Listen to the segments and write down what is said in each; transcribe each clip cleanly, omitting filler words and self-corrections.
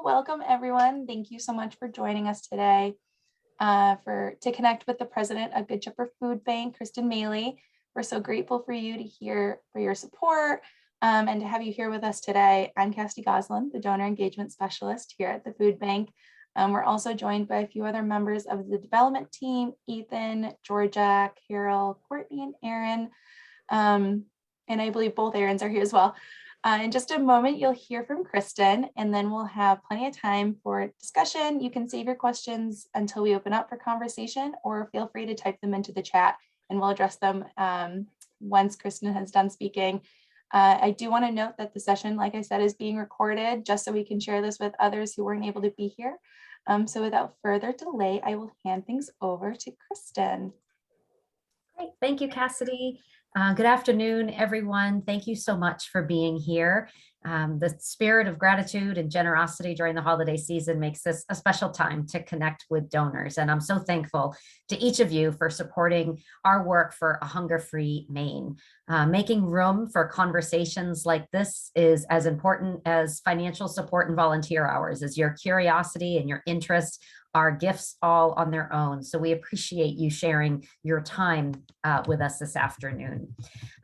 Welcome, everyone. Thank you so much for joining us today to connect with the president of Good Shepherd Food Bank, Kristen Miale. We're so grateful for you to hear for your support and to have you here with us today. I'm Cassidy Goslin, the donor engagement specialist here at the food bank. We're also joined by a few other members of the development team, Ethan, Georgia, Carol, Courtney, and Aaron. And I believe both Aarons are here as well. In just a moment, you'll hear from Kristen, and then we'll have plenty of time for discussion. You can save your questions until we open up for conversation, or feel free to type them into the chat, and we'll address them once Kristen has done speaking. I do want to note that the session, like I said, is being recorded just so we can share this with others who weren't able to be here. So without further delay, I will hand things over to Kristen. Great. Thank you, Cassidy. Good afternoon, everyone. Thank you so much for being here. The spirit of gratitude and generosity during the holiday season makes this a special time to connect with donors. And I'm so thankful to each of you for supporting our work for a hunger-free Maine. Making room for conversations like this is as important as financial support and volunteer hours, as your curiosity and your interest are gifts all on their own. So we appreciate you sharing your time with us this afternoon.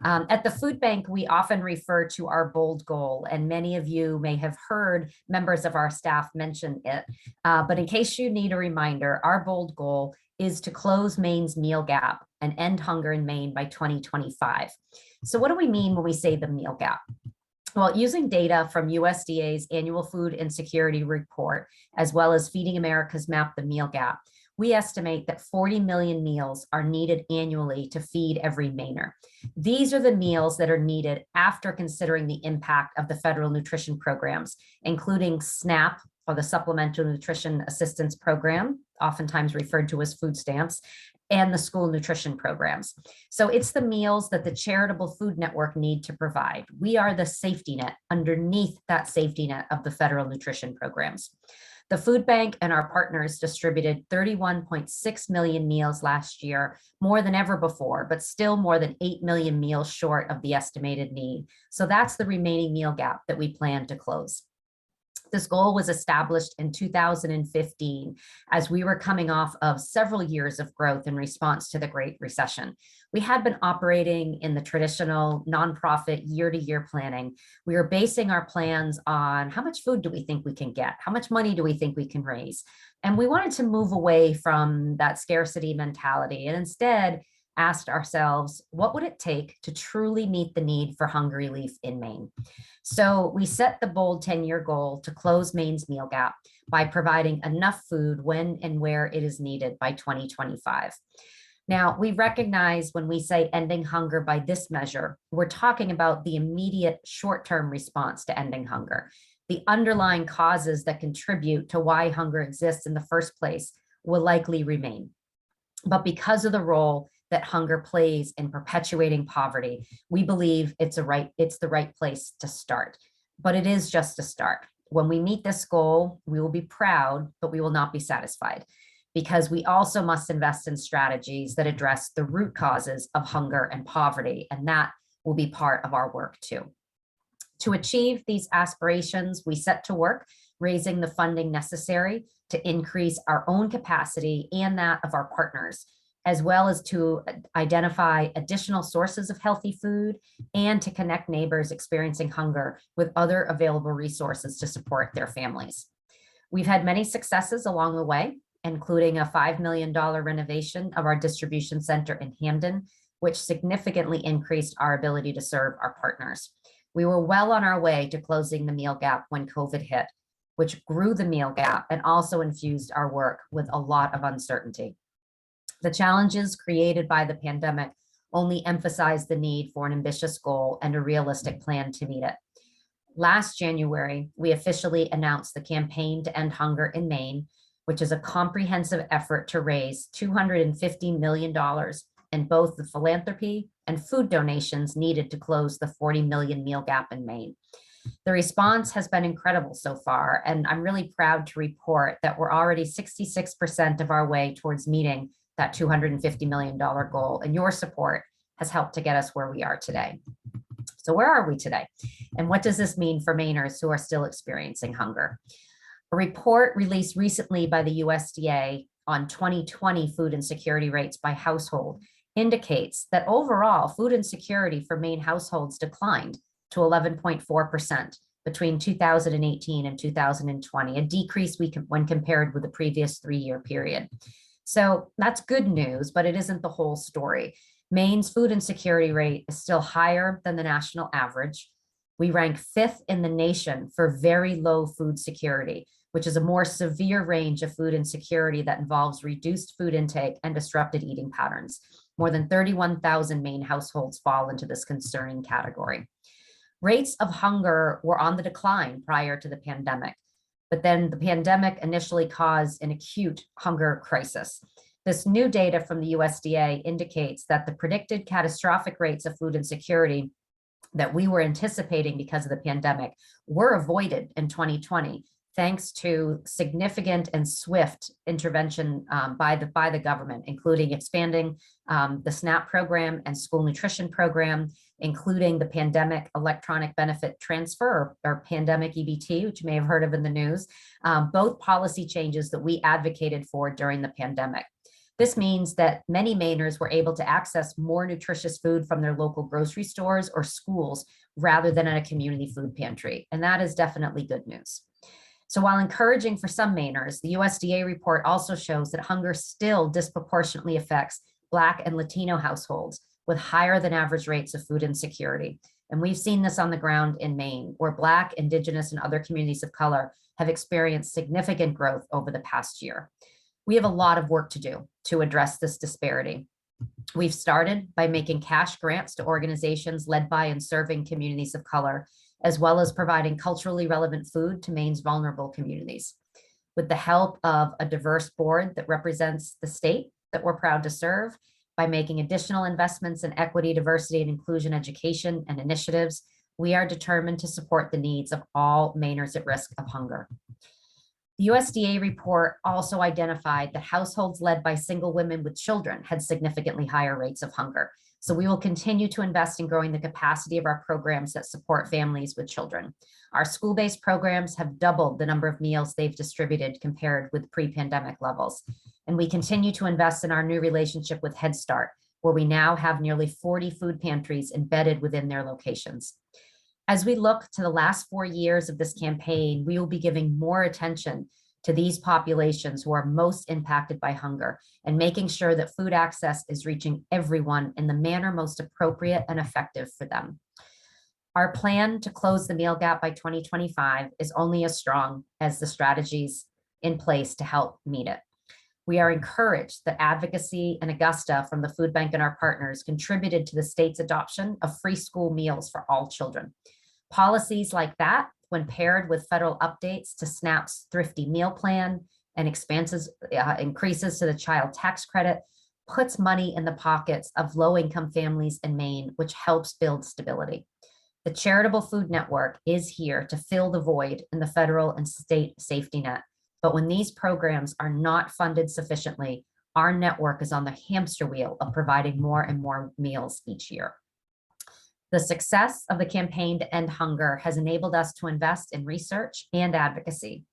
At the food bank, we often refer to our bold goal, and many of you may have heard members of our staff mention it. But in case you need a reminder, our bold goal is to close Maine's meal gap and end hunger in Maine by 2025. So what do we mean when we say the meal gap? Well, using data from USDA's annual food insecurity report, as well as Feeding America's Map the Meal Gap, we estimate that 40 million meals are needed annually to feed every Mainer. These are the meals that are needed after considering the impact of the federal nutrition programs, including SNAP, or the Supplemental Nutrition Assistance Program, oftentimes referred to as food stamps, and the school nutrition programs. So it's the meals that the charitable food network need to provide. We are the safety net underneath that safety net of the federal nutrition programs. The food bank and our partners distributed 31.6 million meals last year, more than ever before, but still more than 8 million meals short of the estimated need. So that's the remaining meal gap that we plan to close. This goal was established in 2015 as we were coming off of several years of growth in response to the Great Recession. We had been operating in the traditional nonprofit year-to-year planning. We were basing our plans on how much food do we think we can get? How much money do we think we can raise? And we wanted to move away from that scarcity mentality and instead asked ourselves, what would it take to truly meet the need for hunger relief in Maine? So we set the bold 10-year goal to close Maine's meal gap by providing enough food when and where it is needed by 2025. Now, we recognize when we say ending hunger by this measure, we're talking about the immediate short-term response to ending hunger. The underlying causes that contribute to why hunger exists in the first place will likely remain. But because of the role that hunger plays in perpetuating poverty, we believe it's the right place to start. But it is just a start. When we meet this goal, we will be proud, but we will not be satisfied, because we also must invest in strategies that address the root causes of hunger and poverty, and that will be part of our work too. To achieve these aspirations, we set to work raising the funding necessary to increase our own capacity and that of our partners, as well as to identify additional sources of healthy food and to connect neighbors experiencing hunger with other available resources to support their families. We've had many successes along the way, including a $5 million renovation of our distribution center in Hamden, which significantly increased our ability to serve our partners. We were well on our way to closing the meal gap when COVID hit, which grew the meal gap and also infused our work with a lot of uncertainty. The challenges created by the pandemic only emphasize the need for an ambitious goal and a realistic plan to meet it. Last January, we officially announced the Campaign to End Hunger in Maine, which is a comprehensive effort to raise $250 million in both the philanthropy and food donations needed to close the 40 million meal gap in Maine. The response has been incredible so far, and I'm really proud to report that we're already 66% of our way towards meeting that $250 million goal, and your support has helped to get us where we are today. So where are we today? And what does this mean for Mainers who are still experiencing hunger? A report released recently by the USDA on 2020 food insecurity rates by household indicates that overall food insecurity for Maine households declined to 11.4% between 2018 and 2020, a decrease when compared with the previous 3-year period. So that's good news, but it isn't the whole story. Maine's food insecurity rate is still higher than the national average. We rank 5th in the nation for very low food security, which is a more severe range of food insecurity that involves reduced food intake and disrupted eating patterns. More than 31,000 Maine households fall into this concerning category. Rates of hunger were on the decline prior to the pandemic, but then the pandemic initially caused an acute hunger crisis. This new data from the USDA indicates that the predicted catastrophic rates of food insecurity that we were anticipating because of the pandemic were avoided in 2020, thanks to significant and swift intervention by the government, including expanding the SNAP program and school nutrition program, including the pandemic electronic benefit transfer or pandemic EBT, which you may have heard of in the news, both policy changes that we advocated for during the pandemic. This means that many Mainers were able to access more nutritious food from their local grocery stores or schools rather than at a community food pantry. And that is definitely good news. So while encouraging for some Mainers, the USDA report also shows that hunger still disproportionately affects Black and Latino households with higher than average rates of food insecurity. And we've seen this on the ground in Maine, where Black, Indigenous, and other communities of color have experienced significant growth over the past year. We have a lot of work to do to address this disparity. We've started by making cash grants to organizations led by and serving communities of color, as well as providing culturally relevant food to Maine's vulnerable communities. With the help of a diverse board that represents the state that we're proud to serve, by making additional investments in equity, diversity, and inclusion education and initiatives, we are determined to support the needs of all Mainers at risk of hunger. The USDA report also identified that households led by single women with children had significantly higher rates of hunger. So we will continue to invest in growing the capacity of our programs that support families with children. Our school-based programs have doubled the number of meals they've distributed compared with pre-pandemic levels. And we continue to invest in our new relationship with Head Start, where we now have nearly 40 food pantries embedded within their locations. As we look to the last 4 years of this campaign, we will be giving more attention to these populations who are most impacted by hunger and making sure that food access is reaching everyone in the manner most appropriate and effective for them. Our plan to close the meal gap by 2025 is only as strong as the strategies in place to help meet it. We are encouraged that advocacy and Augusta from the food bank and our partners contributed to the state's adoption of free school meals for all children. Policies like that, when paired with federal updates to SNAP's thrifty meal plan and increases to the child tax credit, puts money in the pockets of low-income families in Maine, which helps build stability. The Charitable Food Network is here to fill the void in the federal and state safety net. But when these programs are not funded sufficiently, our network is on the hamster wheel of providing more and more meals each year. The success of the campaign to end hunger has enabled us to invest in research and advocacy.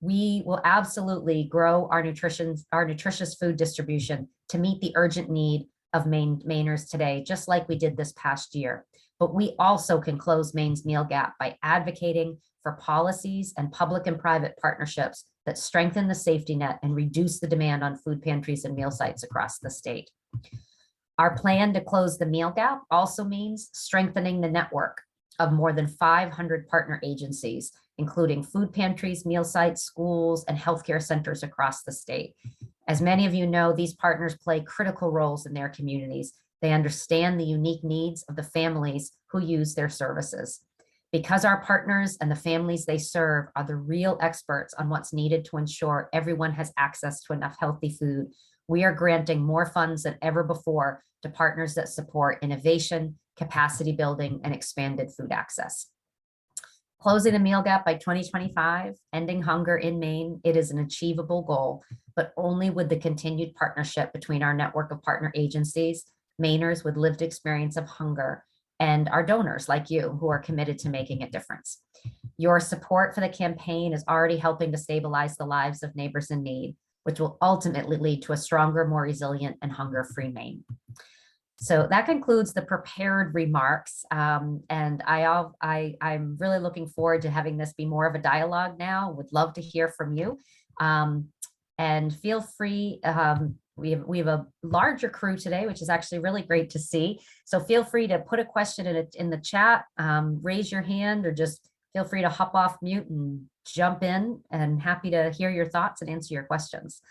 We will absolutely grow our nutritious food distribution to meet the urgent need of Mainers today, just like we did this past year. But we also can close Maine's meal gap by advocating for policies and public and private partnerships that strengthen the safety net and reduce the demand on food pantries and meal sites across the state. Our plan to close the meal gap also means strengthening the network of more than 500 partner agencies, including food pantries, meal sites, schools, and healthcare centers across the state. As many of you know, these partners play critical roles in their communities. They understand the unique needs of the families who use their services. Because our partners and the families they serve are the real experts on what's needed to ensure everyone has access to enough healthy food, we are granting more funds than ever before to partners that support innovation, capacity building, and expanded food access. Closing the meal gap by 2025, ending hunger in Maine, it is an achievable goal, but only with the continued partnership between our network of partner agencies, Mainers with lived experience of hunger, and our donors like you who are committed to making a difference. Your support for the campaign is already helping to stabilize the lives of neighbors in need, which will ultimately lead to a stronger, more resilient, and hunger-free Maine. So that concludes the prepared remarks. And I'm really looking forward to having this be more of a dialogue now. Would love to hear from you. And feel free, we have a larger crew today, which is actually really great to see. So feel free to put a question in the chat, raise your hand, or just feel free to hop off mute and jump in, and happy to hear your thoughts and answer your questions.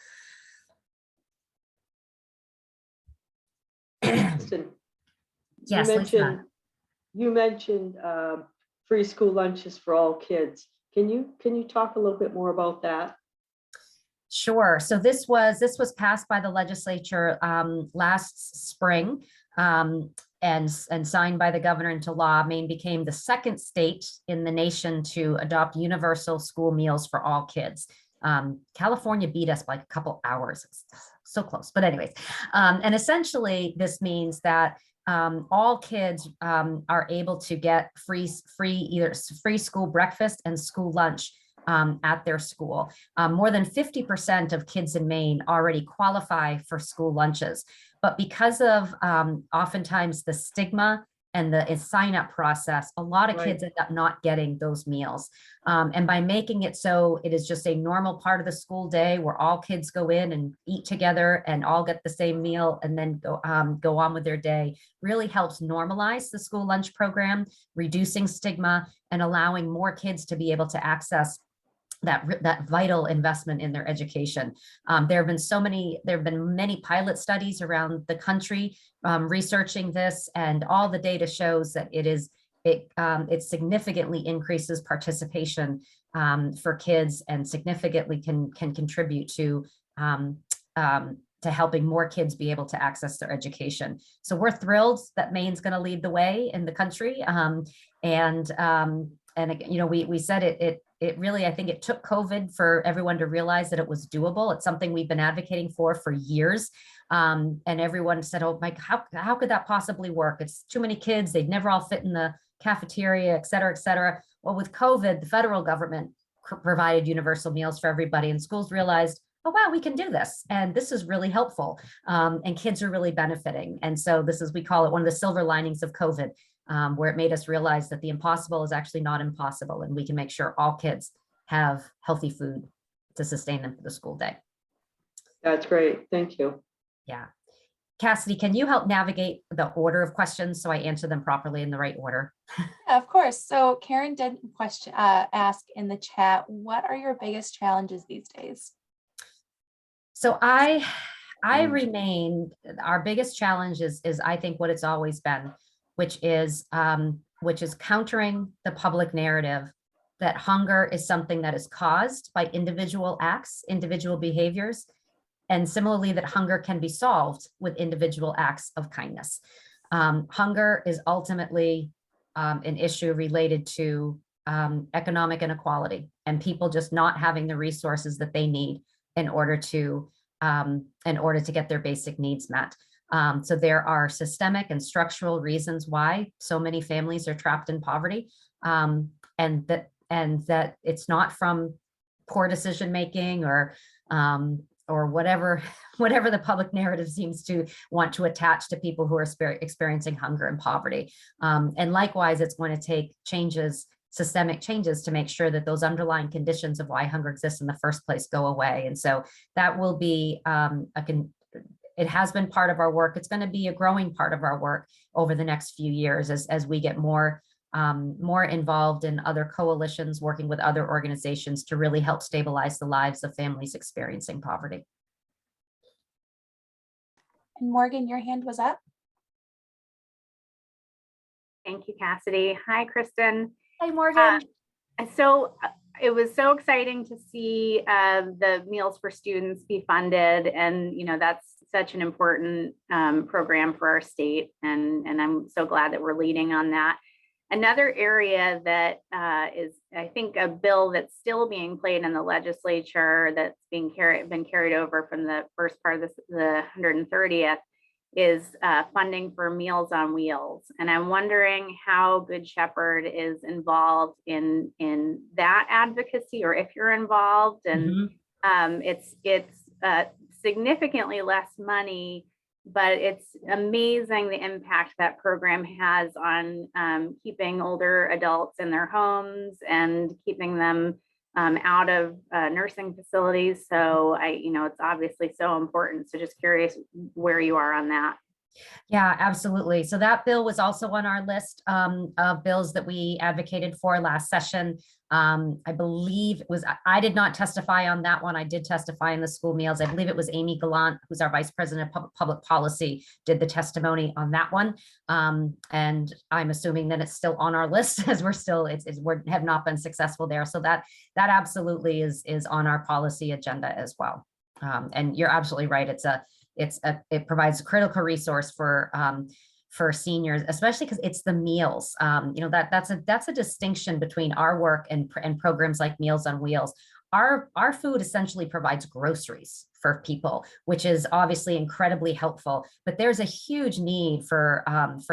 Kristen, Yes, Lisa. you mentioned free school lunches for all kids. Can you talk a little bit more about that? Sure. So this was passed by the legislature last spring, and signed by the governor into law. Maine became the second state in the nation to adopt universal school meals for all kids. California beat us by a couple hours. It's so close, but anyways, and essentially this means that all kids are able to get either free school breakfast and school lunch at their school. More than 50% of kids in Maine already qualify for school lunches, but because of oftentimes the stigma and the sign up process, a lot of kids end up not getting those meals. And by making it so it is just a normal part of the school day where all kids go in and eat together and all get the same meal and then go on with their day, really helps normalize the school lunch program, reducing stigma and allowing more kids to be able to access that vital investment in their education. There have been many pilot studies around the country researching this, and all the data shows that it significantly increases participation for kids, and significantly can contribute to helping more kids be able to access their education. So we're thrilled that Maine's going to lead the way in the country, and you know, we said it really, I think it took COVID for everyone to realize that it was doable. It's something we've been advocating for years. And everyone said, oh, Mike, how could that possibly work? It's too many kids. They'd never all fit in the cafeteria, et cetera, et cetera. Well, with COVID, the federal government provided universal meals for everybody, and schools realized, oh, wow, we can do this. And this is really helpful. And kids are really benefiting. And so this is, we call it one of the silver linings of COVID. Where it made us realize that the impossible is actually not impossible, and we can make sure all kids have healthy food to sustain them for the school day. That's great. Thank you. Yeah. Cassidy, can you help navigate the order of questions so I answer them properly in the right order? Yeah, of course. So Karen did ask in the chat, what are your biggest challenges these days? So I remain, our biggest challenge is I think what it's always been, which is countering the public narrative that hunger is something that is caused by individual acts, individual behaviors, and similarly that hunger can be solved with individual acts of kindness. Hunger is ultimately an issue related to economic inequality and people just not having the resources that they need in order to get their basic needs met. So there are systemic and structural reasons why so many families are trapped in poverty, and that it's not from poor decision making or whatever the public narrative seems to want to attach to people who are experiencing hunger and poverty. And likewise, it's going to take systemic changes to make sure that those underlying conditions of why hunger exists in the first place go away. And so that will be it has been part of our work. It's going to be a growing part of our work over the next few years as we get more involved in other coalitions, working with other organizations to really help stabilize the lives of families experiencing poverty. And Morgan, your hand was up. Thank you, Cassidy. Hi, Kristen. Hi, Morgan. So it was so exciting to see the Meals for Students be funded, and you know that's such an important program for our state, and I'm so glad that we're leading on that. Another area that is, I think, a bill that's still being played in the legislature that's been carried over from the first part of the 130th is funding for Meals on Wheels. And I'm wondering how Good Shepherd is involved in that advocacy, or if you're involved. And it's significantly less money, but it's amazing the impact that program has on keeping older adults in their homes and keeping them out of nursing facilities. So it's obviously so important. So just curious where you are on that. Yeah, absolutely. So that bill was also on our list of bills that we advocated for last session. I believe it was, I did not testify on that one. I did testify in the school meals. I believe it was Amy Gallant, who's our Vice President of Public Policy, did the testimony on that one. And I'm assuming that it's still on our list as we have not been successful there. So that absolutely is on our policy agenda as well. And you're absolutely right. It provides a critical resource for seniors, especially because it's the meals. That's a distinction between our work and programs like Meals on Wheels. Our food essentially provides groceries for people, which is obviously incredibly helpful. But there's a huge need for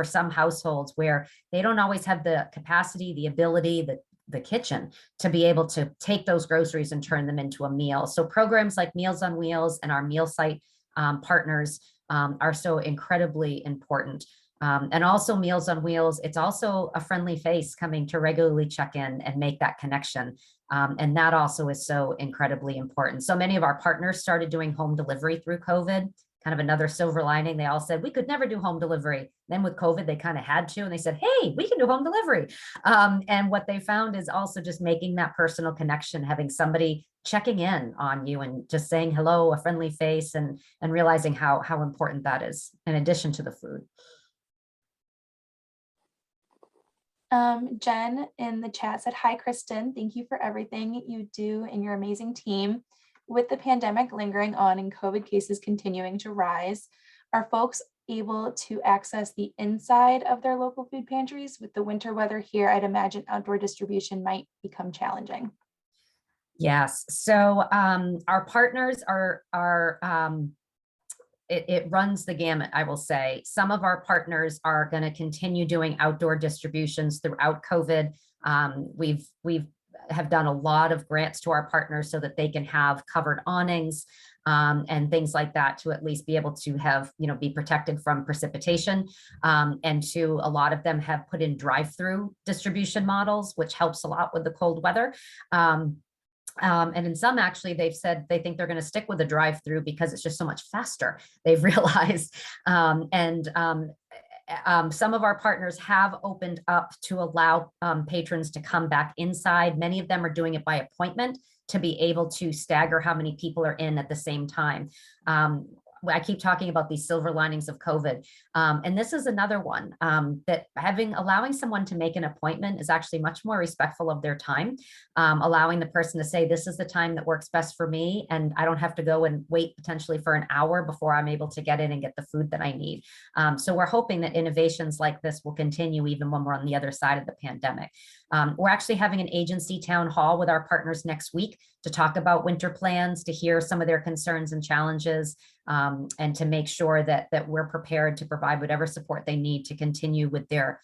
some households where they don't always have the capacity, the ability, the kitchen to be able to take those groceries and turn them into a meal. So programs like Meals on Wheels and our meal site partners are so incredibly important. And also Meals on Wheels, it's also a friendly face coming to regularly check in and make that connection. And that also is so incredibly important. So many of our partners started doing home delivery through COVID, kind of another silver lining. They all said, we could never do home delivery. Then with COVID, they kind of had to, and they said, hey, we can do home delivery. And what they found is also just making that personal connection, having somebody checking in on you and just saying hello, a friendly face, and realizing how important that is in addition to the food. Jen in the chat said, hi, Kristen. Thank you for everything you do and your amazing team. With the pandemic lingering on and COVID cases continuing to rise, are folks able to access the inside of their local food pantries? With the winter weather here, I'd imagine outdoor distribution might become challenging. Yes. So our partners it runs the gamut, I will say. Some of our partners are going to continue doing outdoor distributions throughout COVID. We've have done a lot of grants to our partners so that they can have covered awnings and things like that to at least be able to have, be protected from precipitation. And a lot of them have put in drive-through distribution models, which helps a lot with the cold weather. And in some, actually, they've said they think they're going to stick with the drive-through because it's just so much faster, they've realized. Some of our partners have opened up to allow patrons to come back inside. Many of them are doing it by appointment to be able to stagger how many people are in at the same time. I keep talking about these silver linings of COVID. And this is another one that allowing someone to make an appointment is actually much more respectful of their time, allowing the person to say, this is the time that works best for me. And I don't have to go and wait potentially for an hour before I'm able to get in and get the food that I need. So we're hoping that innovations like this will continue even when we're on the other side of the pandemic. We're actually having an agency town hall with our partners next week to talk about winter plans, to hear some of their concerns and challenges, and to make sure that we're prepared to provide whatever support they need to continue with their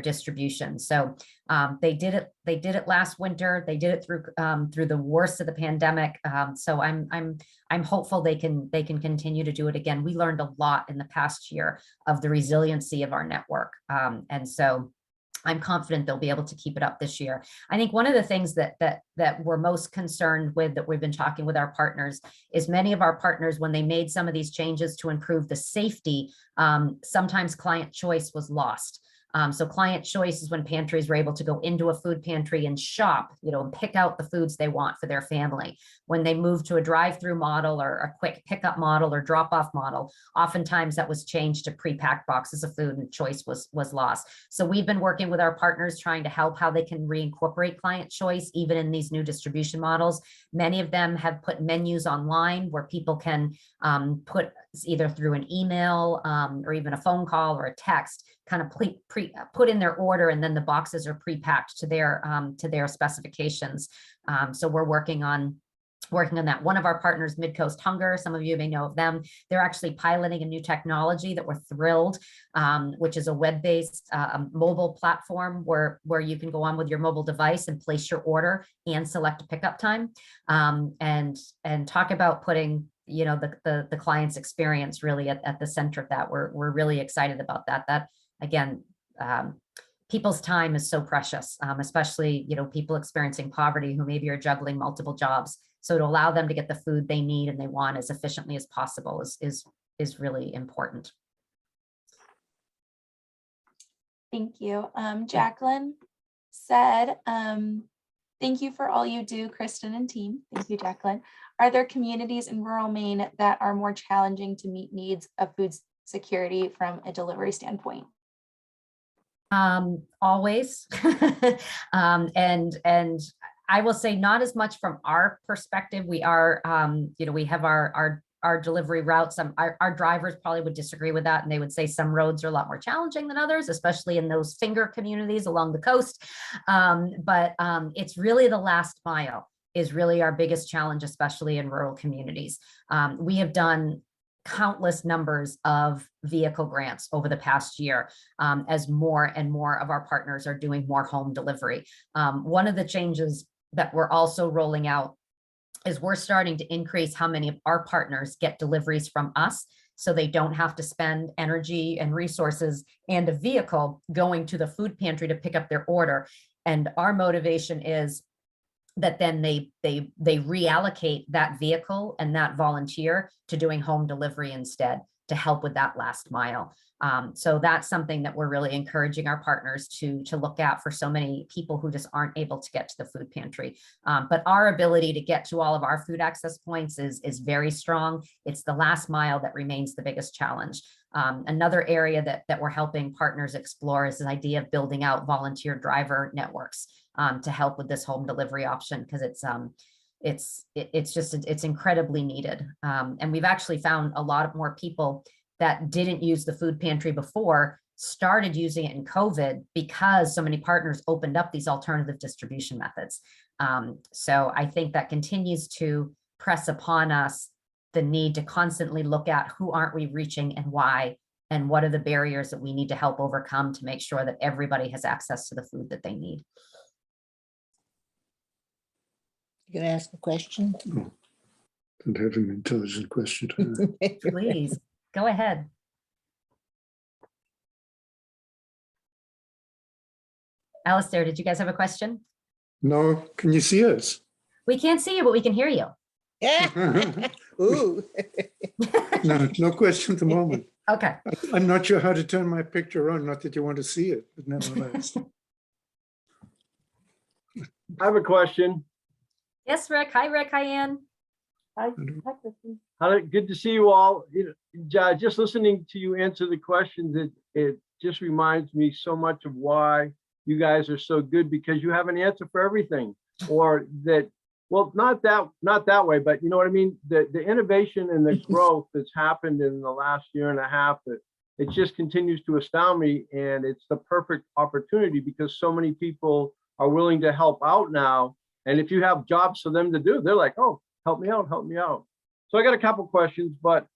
distribution. So they did it last winter. They did it through the worst of the pandemic. So I'm hopeful they can continue to do it again. We learned a lot in the past year of the resiliency of our network, and so I'm confident they'll be able to keep it up this year. I think one of the things that we're most concerned with, that we've been talking with our partners, is many of our partners, when they made some of these changes to improve the safety, sometimes client choice was lost. So client choice is when pantries were able to go into a food pantry and shop, and pick out the foods they want for their family. When they moved to a drive-through model or a quick pickup model or drop-off model, oftentimes that was changed to pre-packed boxes of food and choice was lost. So we've been working with our partners trying to help how they can reincorporate client choice even in these new distribution models. Many of them have put menus online where people can put either through an email or even a phone call or a text, kind of put in their order, and then the boxes are pre-packed to their specifications. So we're working on working on that. One of our partners, Midcoast Hunger, some of you may know of them. They're actually piloting a new technology that we're thrilled, which is a web-based mobile platform where you can go on with your mobile device and place your order and select a pickup time, and talk about putting the client's experience really at the center of that. We're really excited about that. That again, people's time is so precious, especially people experiencing poverty who maybe are juggling multiple jobs. So to allow them to get the food they need and they want as efficiently as possible is really important. Thank you. Jacqueline said, thank you for all you do, Kristen and team. Thank you, Jacqueline. Are there communities in rural Maine that are more challenging to meet needs of food security from a delivery standpoint? Always. And I will say not as much from our perspective. We are, we have our delivery routes. Our drivers probably would disagree with that. And they would say some roads are a lot more challenging than others, especially in those finger communities along the coast. But it's really the last mile is really our biggest challenge, especially in rural communities. We have done countless numbers of vehicle grants over the past year, as more and more of our partners are doing more home delivery. One of the changes that we're also rolling out is we're starting to increase how many of our partners get deliveries from us, so they don't have to spend energy and resources and a vehicle going to the food pantry to pick up their order. And our motivation is that then they reallocate that vehicle and that volunteer to doing home delivery instead to help with that last mile. So that's something that we're really encouraging our partners to look at for so many people who just aren't able to get to the food pantry. But our ability to get to all of our food access points is very strong. It's the last mile that remains the biggest challenge. Another area that we're helping partners explore is the idea of building out volunteer driver networks to help with this home delivery option, because it's incredibly needed. And we've actually found a lot of more people that didn't use the food pantry before started using it in COVID because so many partners opened up these alternative distribution methods. So I think that continues to press upon us the need to constantly look at who aren't we reaching and why, and what are the barriers that we need to help overcome to make sure that everybody has access to the food that they need. You gonna ask a question? Oh, don't have an intelligent question. Please, go ahead. Alistair, did you guys have a question? No, can you see us? We can't see you, but we can hear you. Yeah. Ooh. No question at the moment. Okay. I'm not sure how to turn my picture on, not that you want to see it, but nevertheless. I have a question. Yes, Rick. Hi, Rick. Hi, Ann. Hi, Kristen. Good to see you all. Just listening to you answer the questions, it just reminds me so much of why you guys are so good, because you have an answer for everything. Or that, well, not that way, but you know what I mean? The innovation and the growth that's happened in the last year and a half, that it just continues to astound me. And it's the perfect opportunity because so many people are willing to help out now. And if you have jobs for them to do, they're like, oh, help me out, help me out. So I got a couple questions, but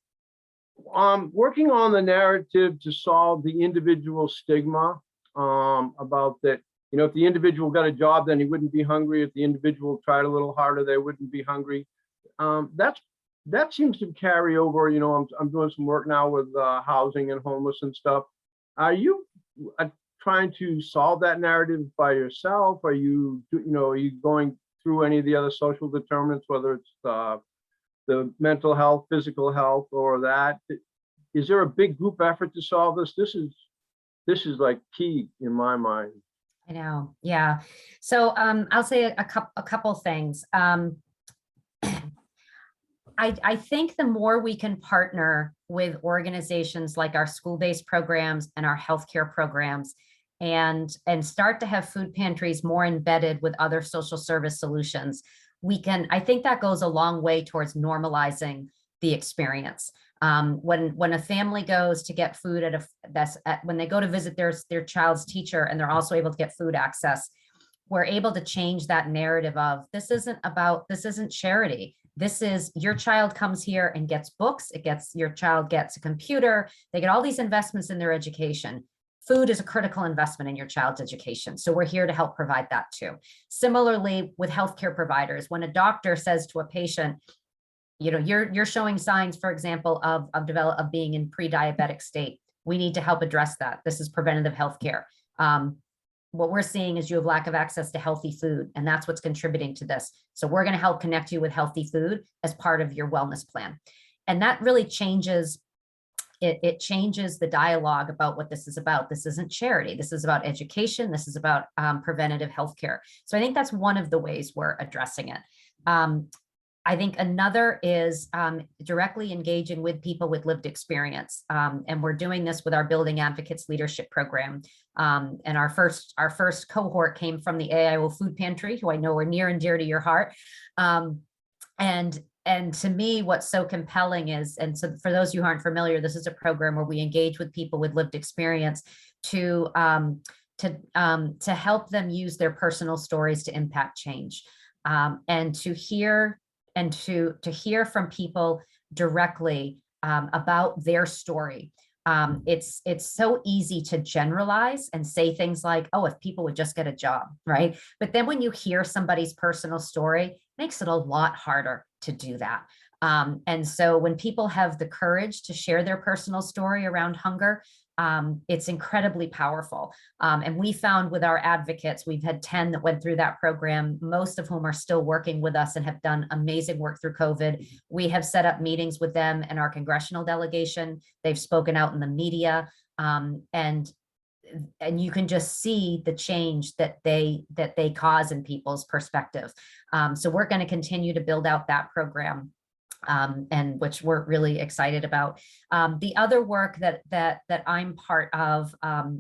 working on the narrative to solve the individual stigma about that, you know, if the individual got a job, then he wouldn't be hungry. If the individual tried a little harder, they wouldn't be hungry. That seems to carry over. You know, I'm doing some work now with housing and homeless and stuff. Are you trying to solve that narrative by yourself? Are you going through any of the other social determinants, whether it's the mental health, physical health, or that? Is there a big group effort to solve this? This is like key in my mind. I know. Yeah. So I'll say a couple things. I think the more we can partner with organizations like our school-based programs and our healthcare programs, and start to have food pantries more embedded with other social service solutions, I think that goes a long way towards normalizing the experience. When a family goes to get food when they go to visit their child's teacher and they're also able to get food access, we're able to change that narrative of this isn't charity. This is your child comes here and gets books. Your child gets a computer. They get all these investments in their education. Food is a critical investment in your child's education. So we're here to help provide that too. Similarly, with healthcare providers, when a doctor says to a patient, you're showing signs, for example, of being in pre-diabetic state. We need to help address that. This is preventative healthcare. What we're seeing is you have lack of access to healthy food, and that's what's contributing to this. So we're going to help connect you with healthy food as part of your wellness plan. And that really changes it changes the dialogue about what this is about. This isn't charity. This is about education. This is about preventative healthcare. So I think that's one of the ways we're addressing it. I think another is directly engaging with people with lived experience. And we're doing this with our Building Advocates Leadership Program. And our first cohort came from the AIO Food Pantry, who I know are near and dear to your heart. And to me, what's so compelling is, and so for those who aren't familiar, this is a program where we engage with people with lived experience to help them use their personal stories to impact change, and to hear from people directly about their story. It's so easy to generalize and say things like, oh, if people would just get a job, right? But then when you hear somebody's personal story, it makes it a lot harder to do that. And so when people have the courage to share their personal story around hunger, it's incredibly powerful. And we found with our advocates, we've had 10 that went through that program, most of whom are still working with us and have done amazing work through COVID. We have set up meetings with them and our congressional delegation. They've spoken out in the media, and you can just see the change that they cause in people's perspective. So we're going to continue to build out that program, and which we're really excited about. The other work that I'm part of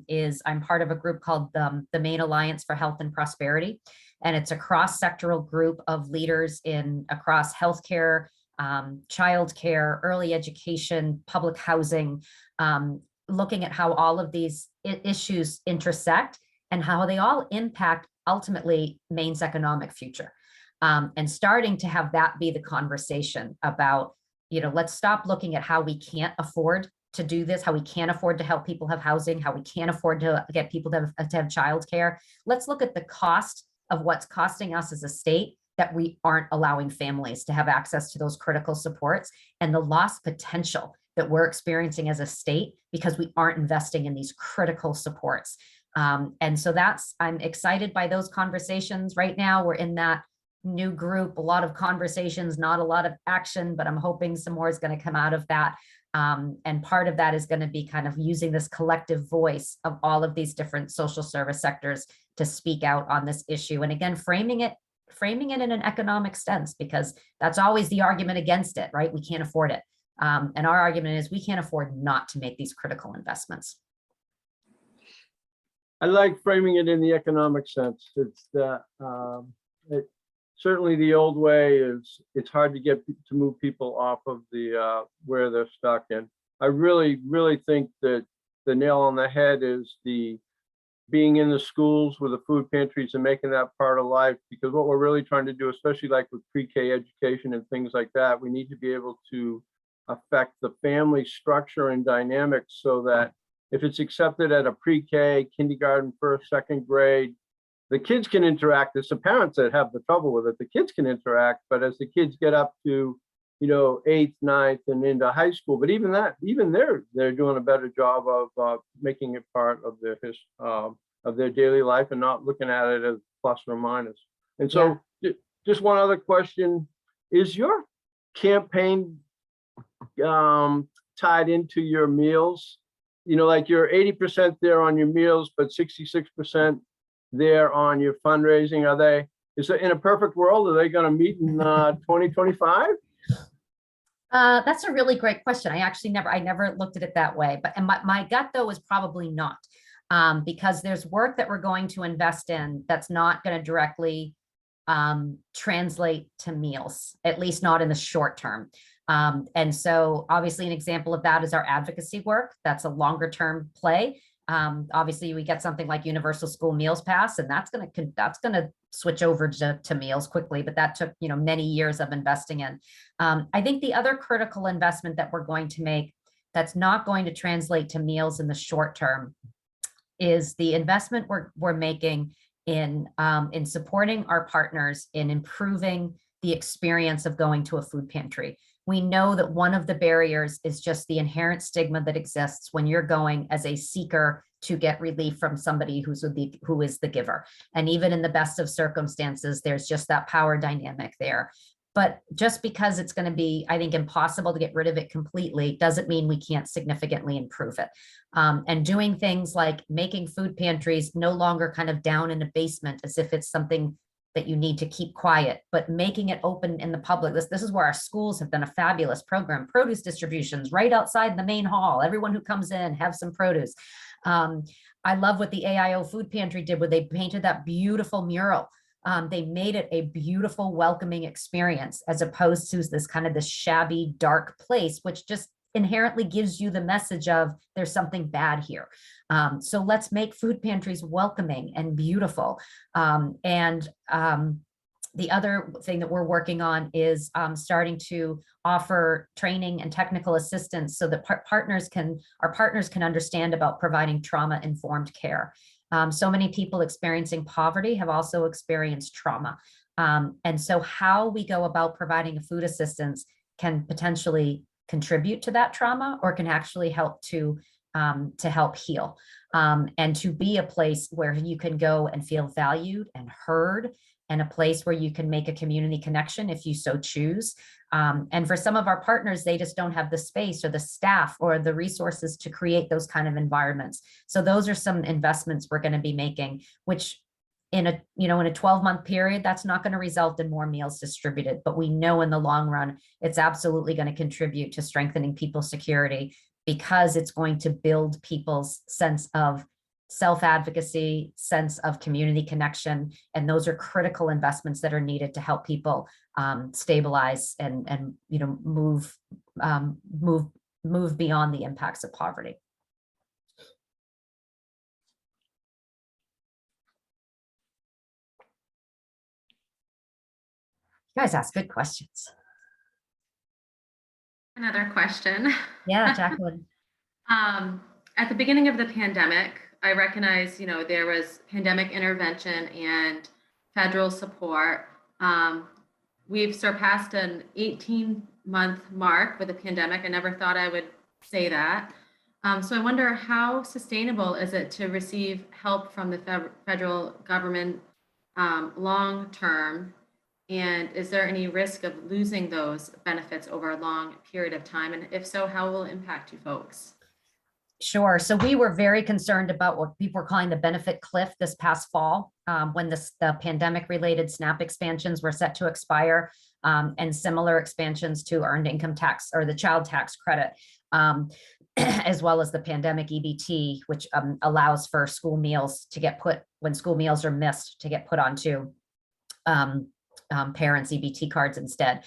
is I'm part of a group called the Maine Alliance for Health and Prosperity, and it's a cross-sectoral group of leaders across healthcare, childcare, early education, public housing, looking at how all of these issues intersect and how they all impact ultimately Maine's economic future. And starting to have that be the conversation about, let's stop looking at how we can't afford to do this, how we can't afford to help people have housing, how we can't afford to get people to have childcare. Let's look at the cost of what's costing us as a state that we aren't allowing families to have access to those critical supports, and the lost potential that we're experiencing as a state because we aren't investing in these critical supports. And so I'm excited by those conversations. Right now, we're in that new group, a lot of conversations, not a lot of action, but I'm hoping some more is going to come out of that. And part of that is going to be kind of using this collective voice of all of these different social service sectors to speak out on this issue. And again, framing it in an economic sense, because that's always the argument against it, right? We can't afford it. And our argument is we can't afford not to make these critical investments. I like framing it in the economic sense. It's certainly the old way is it's hard to move people off of the where they're stuck in. I really think that the nail on the head is the being in the schools with the food pantries and making that part of life, because what we're really trying to do, especially like with pre-K education and things like that, we need to be able to affect the family structure and dynamics so that if it's accepted at a pre-K, kindergarten, first, second grade, the kids can interact. It's the parents that have the trouble with it. The kids can interact, but as the kids get up to, 8th, 9th, and into high school, but even they're doing a better job of making it part of their daily life and not looking at it as plus or minus. And so, just one other question: is your campaign tied into your meals? Like you're 80% there on your meals, but 66% there on your fundraising. Is it in a perfect world, are they going to meet in 2025? That's a really great question. I never looked at it that way, but my gut though is probably not, because there's work that we're going to invest in that's not going to directly translate to meals, at least not in the short term. And so obviously an example of that is our advocacy work. That's a longer term play. Obviously, we get something like Universal School Meals Pass, and that's gonna switch over to meals quickly, but that took, many years of investing in. I think the other critical investment that we're going to make that's not going to translate to meals in the short term is the investment we're making in supporting our partners in improving the experience of going to a food pantry. We know that one of the barriers is just the inherent stigma that exists when you're going as a seeker to get relief from somebody who is the giver. And even in the best of circumstances, there's just that power dynamic there. But just because it's going to be, I think, impossible to get rid of it completely doesn't mean we can't significantly improve it. And doing things like making food pantries no longer kind of down in a basement as if it's something that you need to keep quiet, but making it open in the public. This is where our schools have done a fabulous program. Produce distributions right outside the main hall. Everyone who comes in have some produce. I love what the AIO food pantry did where they painted that beautiful mural. They made it a beautiful, welcoming experience as opposed to this shabby, dark place, which just inherently gives you the message of there's something bad here. So let's make food pantries welcoming and beautiful. The other thing that we're working on is starting to offer training and technical assistance so that our partners can understand about providing trauma-informed care. So many people experiencing poverty have also experienced trauma. And so how we go about providing a food assistance can potentially contribute to that trauma or can actually help to help heal, and to be a place where you can go and feel valued and heard, and a place where you can make a community connection if you so choose. And for some of our partners, they just don't have the space or the staff or the resources to create those kind of environments. So those are some investments we're going to be making, which in a 12-month period, that's not going to result in more meals distributed, but we know in the long run, it's absolutely going to contribute to strengthening people's security because it's going to build people's sense of self-advocacy, sense of community connection. And those are critical investments that are needed to help people stabilize and move beyond the impacts of poverty. You guys ask good questions. Another question. Yeah, Jacqueline. At the beginning of the pandemic, I recognize, there was pandemic intervention and federal support. We've surpassed an 18-month mark with the pandemic. I never thought I would say that. So I wonder, how sustainable is it to receive help from the federal government long term? And is there any risk of losing those benefits over a long period of time? And if so, how will it impact you folks? Sure. So we were very concerned about what people were calling the benefit cliff this past fall, when the pandemic-related SNAP expansions were set to expire, and similar expansions to earned income tax or the child tax credit, as well as the pandemic EBT, which allows for school meals to get put, when school meals are missed, to get put onto parents' EBT cards instead.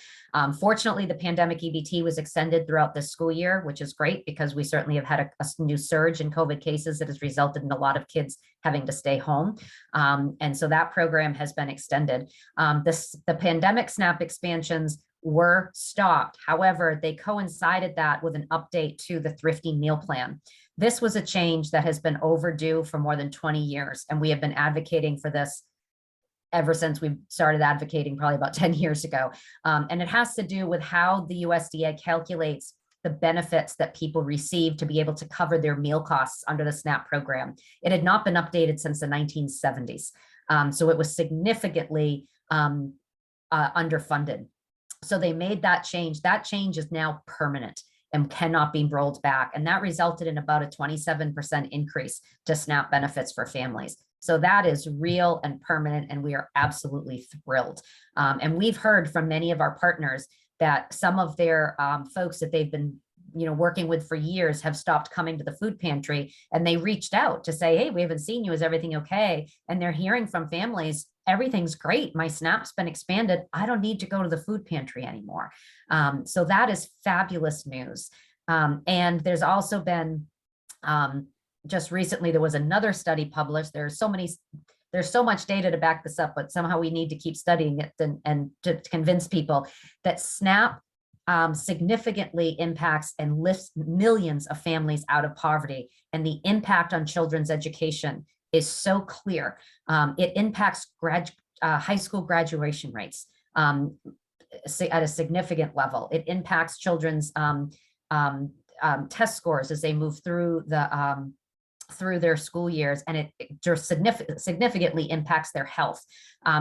Fortunately, the pandemic EBT was extended throughout this school year, which is great because we certainly have had a new surge in COVID cases that has resulted in a lot of kids having to stay home. And so that program has been extended. The pandemic SNAP expansions were stopped. However, they coincided that with an update to the thrifty meal plan. This was a change that has been overdue for more than 20 years, and we have been advocating for this ever since we started advocating probably about 10 years ago. And it has to do with how the USDA calculates the benefits that people receive to be able to cover their meal costs under the SNAP program. It had not been updated since the 1970s. So it was significantly underfunded. So they made that change. That change is now permanent and cannot be rolled back. And that resulted in about a 27% increase to SNAP benefits for families. So that is real and permanent, and we are absolutely thrilled. And we've heard from many of our partners that some of their folks that they've been working with for years have stopped coming to the food pantry, and they reached out to say, hey, we haven't seen you. Is everything okay? And they're hearing from families, everything's great. My SNAP's been expanded. I don't need to go to the food pantry anymore. So that is fabulous news. And there's also been just recently, there was another study published. There's so much data to back this up, but somehow we need to keep studying it and to convince people that SNAP significantly impacts and lifts millions of families out of poverty. And the impact on children's education is so clear. It impacts high school graduation rates at a significant level. It impacts children's test scores as they move through their school years, and it just significantly impacts their health.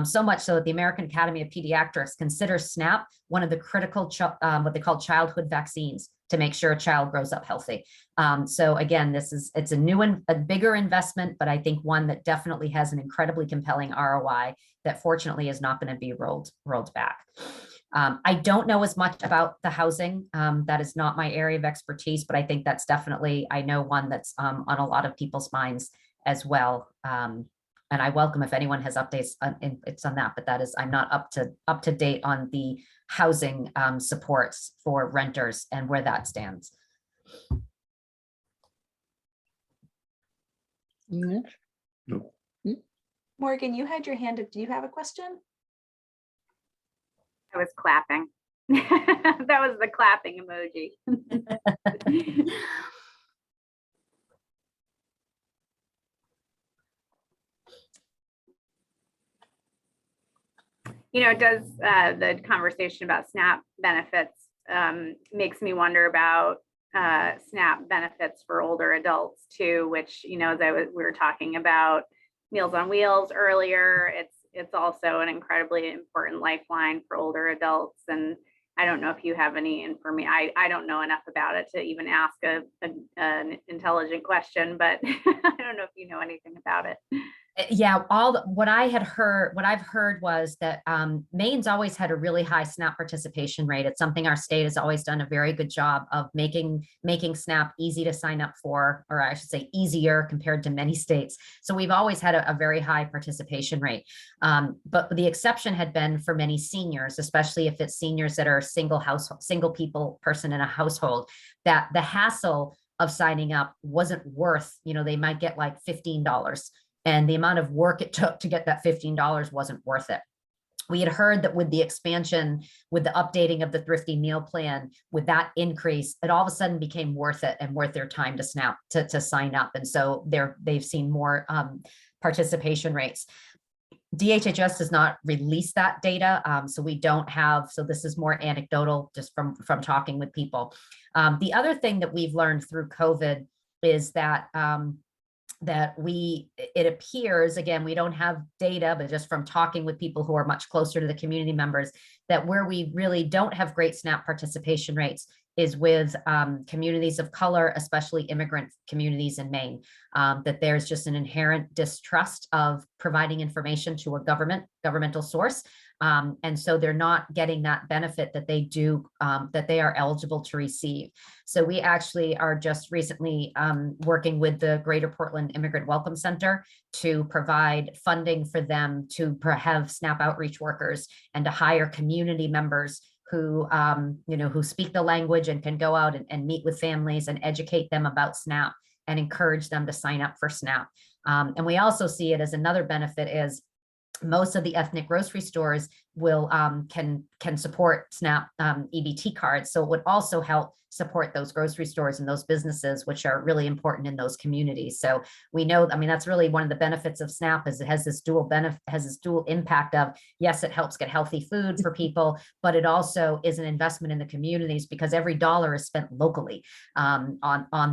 So much so that the American Academy of Pediatrics considers SNAP one of the critical, what they call childhood vaccines, to make sure a child grows up healthy. So again, it's a new and a bigger investment, but I think one that definitely has an incredibly compelling ROI that fortunately is not going to be rolled back. I don't know as much about the housing. That is not my area of expertise, but I think that's definitely, I know, one that's on a lot of people's minds as well. And I welcome if anyone has updates on that, but that is, I'm not up to date on the housing supports for renters and where that stands. No. No. Morgan, you had your hand up. Do you have a question? I was clapping. That was the clapping emoji. You know, it does, the conversation about SNAP benefits makes me wonder about SNAP benefits for older adults too, which, you know, we were talking about Meals on Wheels earlier. It's also an incredibly important lifeline for older adults. And I don't know if you have any information. I don't know enough about it to even ask an intelligent question, but I don't know if you know anything about it. Yeah, what I've heard was that Maine's always had a really high SNAP participation rate. It's something our state has always done a very good job of making SNAP easy to sign up for, or I should say easier compared to many states. So we've always had a very high participation rate. But the exception had been for many seniors, especially if it's seniors that are single person in a household, that the hassle of signing up wasn't worth, you know, they might get like $15. And the amount of work it took to get that $15 wasn't worth it. We had heard that with the expansion, with the updating of the thrifty meal plan, with that increase, it all of a sudden became worth it and worth their time to sign up. And so they've seen more participation rates. DHHS does not release that data, so we don't have, so this is more anecdotal just from talking with people. The other thing that we've learned through COVID is that it appears, again, we don't have data, but just from talking with people who are much closer to the community members, that where we really don't have great SNAP participation rates is with communities of color, especially immigrant communities in Maine, that there's just an inherent distrust of providing information to a governmental source. And so they're not getting that benefit that they do, that they are eligible to receive. So we actually are just recently working with the Greater Portland Immigrant Welcome Center to provide funding for them to have SNAP outreach workers and to hire community members who, who speak the language and can go out and meet with families and educate them about SNAP and encourage them to sign up for SNAP. And we also see it as another benefit is most of the ethnic grocery stores will can support SNAP EBT cards. So it would also help support those grocery stores and those businesses, which are really important in those communities. So we know, I mean, that's really one of the benefits of SNAP is it has this dual impact of, yes, it helps get healthy food for people, but it also is an investment in the communities because every dollar is spent locally on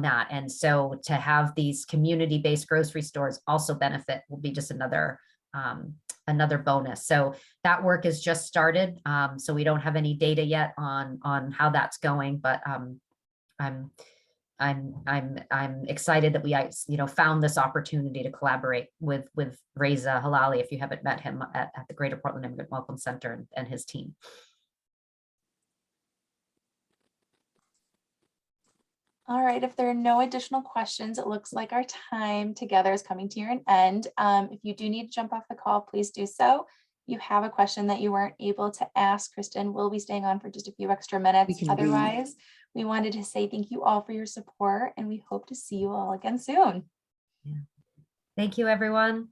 that. And so to have these community-based grocery stores also benefit will be just another bonus. So that work is just started. So we don't have any data yet on how that's going, but I'm excited that we found this opportunity to collaborate with Reza Halali, if you haven't met him, at the Greater Portland Immigrant Welcome Center and his team. All right, if there are no additional questions, it looks like our time together is coming to an end. If you do need to jump off the call, please do so. If you have a question that you weren't able to ask, Kristen will be staying on for just a few extra minutes. Otherwise, we wanted to say thank you all for your support and we hope to see you all again soon. Thank you, everyone.